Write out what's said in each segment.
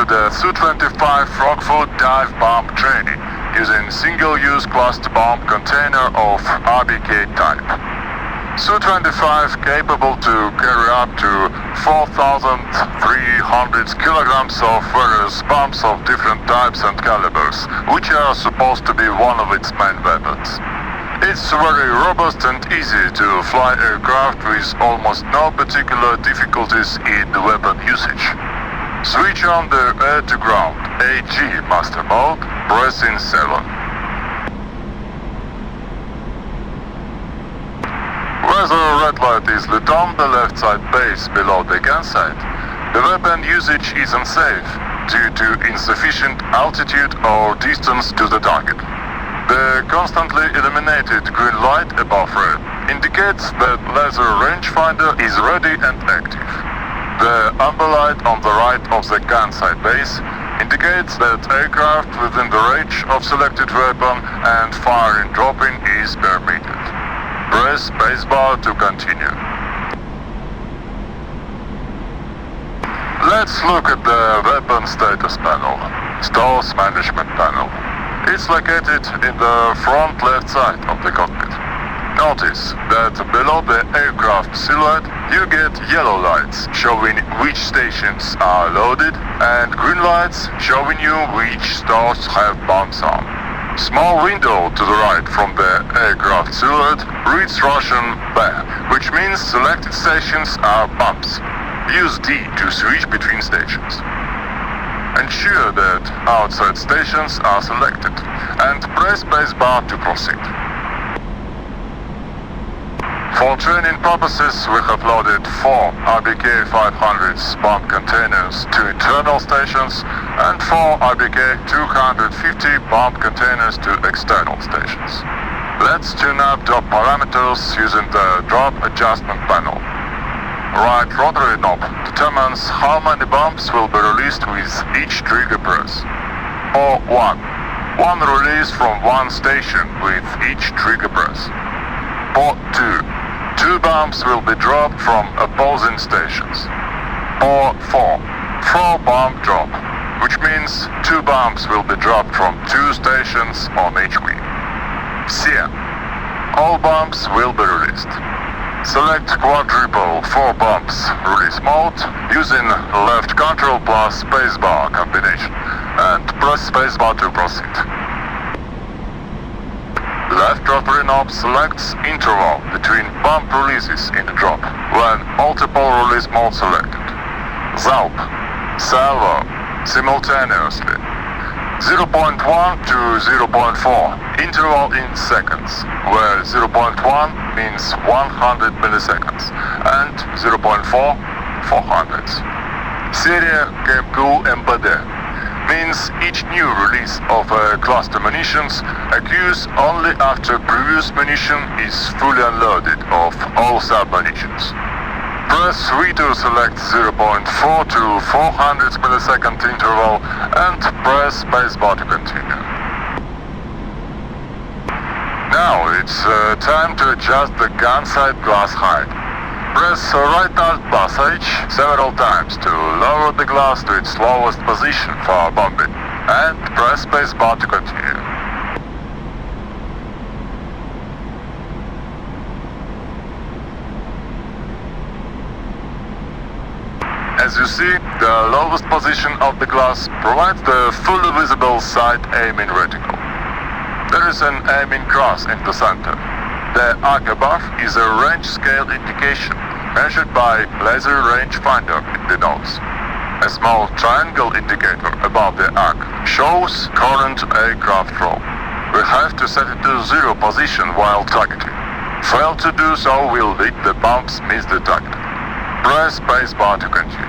to the Su25 frog-foot dive bomb training using single-use cluster bomb container of RBK type. Su25 capable to carry up to 4,300 kilograms of various bombs of different types and calibers, which are supposed to be one of its main weapons. It's very robust and easy to fly aircraft with almost no particular difficulties in the weapon usage. Switch on the air-to-ground AG master mode, pressing 7. Where the red light is lit on the left side base below the gun sight, the weapon usage is unsafe due to insufficient altitude or distance to the target. The constantly illuminated green light above red indicates that laser rangefinder is ready and active. The amber light on the right of the gun sight base indicates that aircraft within the range of selected weapon and firing dropping is permitted. Press spacebar to continue. Let's look at the weapon status panel, stores management panel. It's located in the front left side of the cockpit. Notice that below the aircraft silhouette you get yellow lights showing which stations are loaded and green lights showing you which stores have bombs on. Small window to the right from the aircraft silhouette reads Russian B, which means selected stations are bombs. Use D to switch between stations. Ensure that outside stations are selected and press spacebar to proceed. For training purposes, we have loaded 4 RBK 500s bomb containers to internal stations and 4 RBK 250 bomb containers to external stations. Let's tune up drop parameters using the drop adjustment panel. Right rotary knob determines how many bombs will be released with each trigger press. Or 1. One release from one station with each trigger press. Or 2. 2 bombs will be dropped from opposing stations. Or 4. 4 bomb drop, which means 2 bombs will be dropped from 2 stations on each wing. 7. All bombs will be released. Select quadruple 4 bombs release mode using left control plus spacebar combination and press spacebar to proceed. Left rotary knob selects interval between bomb releases in a drop when multiple release mode selected. Залп, salvo, simultaneously. 0.1 to 0.4, interval in seconds, where 0.1 means 100 milliseconds and 0.4, 400. Seria KMQ MBD means each new release of a cluster munitions occurs only after previous munition is fully unloaded of all sub-munitions. Press 3 to select 0.4 to 400 millisecond interval and press spacebar to continue. Now it's time to adjust the gun sight glass height. Press right alt plus H several times to lower the glass to its lowest position for bombing and press spacebar to continue. As you see, the lowest position of the glass provides the fully visible sight aiming reticle. There is an aiming cross in the center. The arc above is a range scale indication measured by laser rangefinder in the nose. A small triangle indicator above the arc shows current aircraft roll. We have to set it to 0 position while targeting. Fail to do so will lead the bombs miss the target. Press spacebar to continue.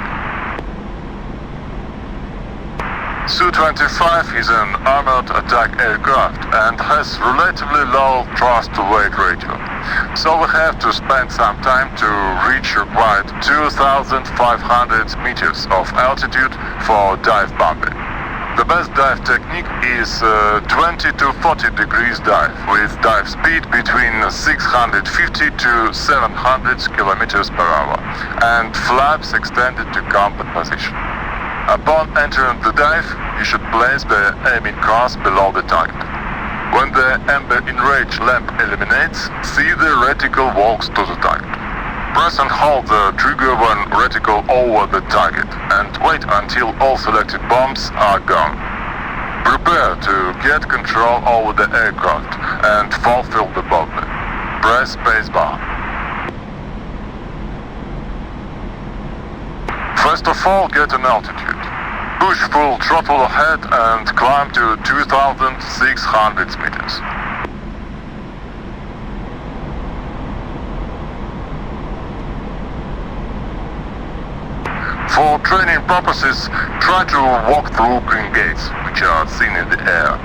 Su-25 is an armored attack aircraft and has relatively low thrust-to-weight ratio, so we have to spend some time to reach required 2,500 meters of altitude for dive bombing. The best dive technique is 20 to 40 degrees dive with dive speed between 650 to 700 kilometers per hour and flaps extended to combat position. Upon entering the dive, you should place the aiming cross below the target. When the amber enrage lamp illuminates, see the reticle walks to the target. Press and hold the trigger when reticle over the target and wait until all selected bombs are gone. Prepare to get control over the aircraft and fulfill the bombing. Press spacebar. First of all, get an altitude. Push full throttle ahead and climb to 2,600 meters. For training purposes, try to walk through green gates, which are seen in the air.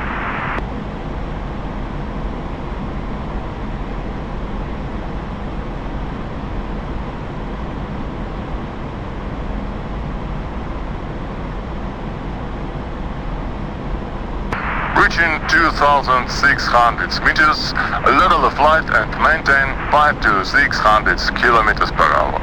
Reaching 2,600 meters, level the flight and maintain 5 to 600 kilometers per hour.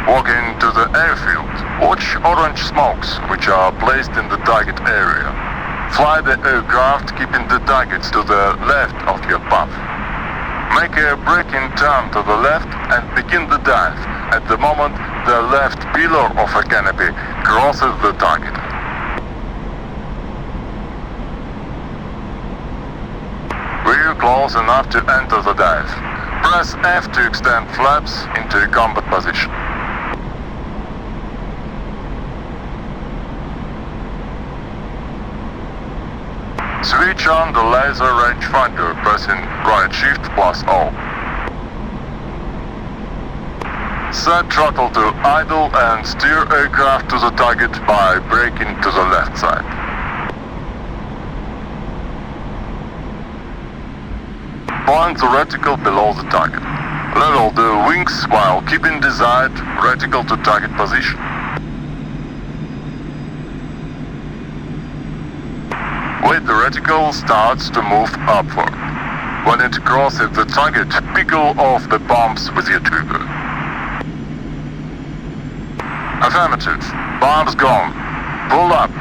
Walking to the airfield, watch orange smokes, which are placed in the target area. Fly the aircraft keeping the targets to the left of your path. Make a braking turn to the left and begin the dive at the moment the left pillar of a canopy crosses the target. We're close enough to enter the dive. Press F to extend flaps into combat position. Switch on the laser rangefinder pressing right shift plus O. Set throttle to idle and steer aircraft to the target by braking to the left side. Point the reticle below the target. Level the wings while keeping desired reticle to target position. Wait, the reticle starts to move upward. When it crosses the target, pickle off the bombs with your trigger. Affirmative. Bombs gone. Pull up.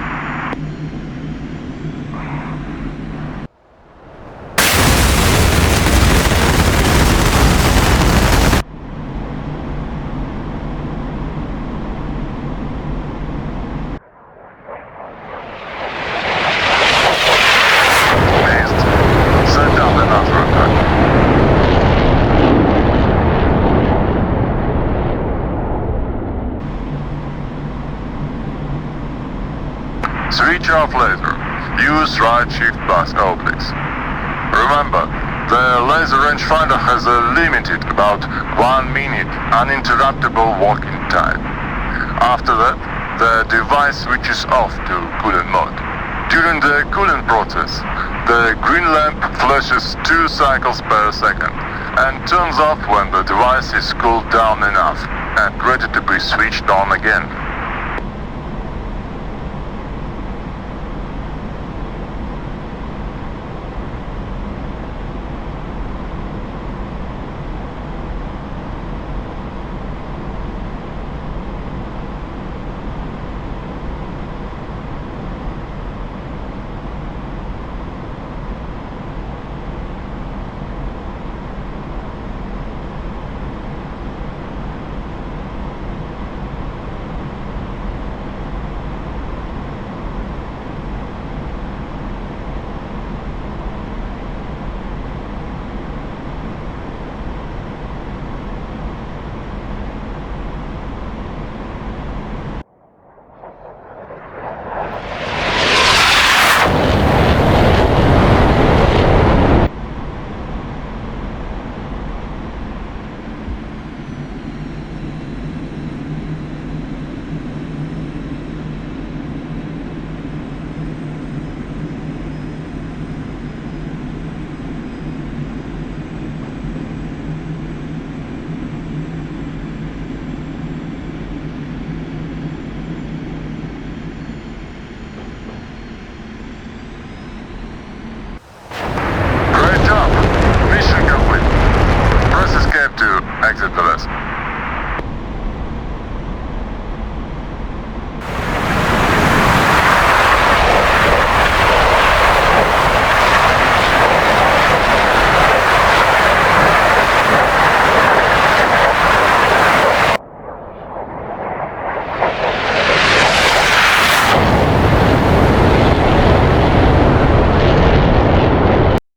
Switch off laser. Use right shift plus O, please. Remember, the laser rangefinder has a limited about 1 minute uninterruptible working time. After that, the device switches off to cooling mode. During the cooling process, the green lamp flashes 2 cycles per second and turns off when the device is cooled down enough and ready to be switched on again. DCS.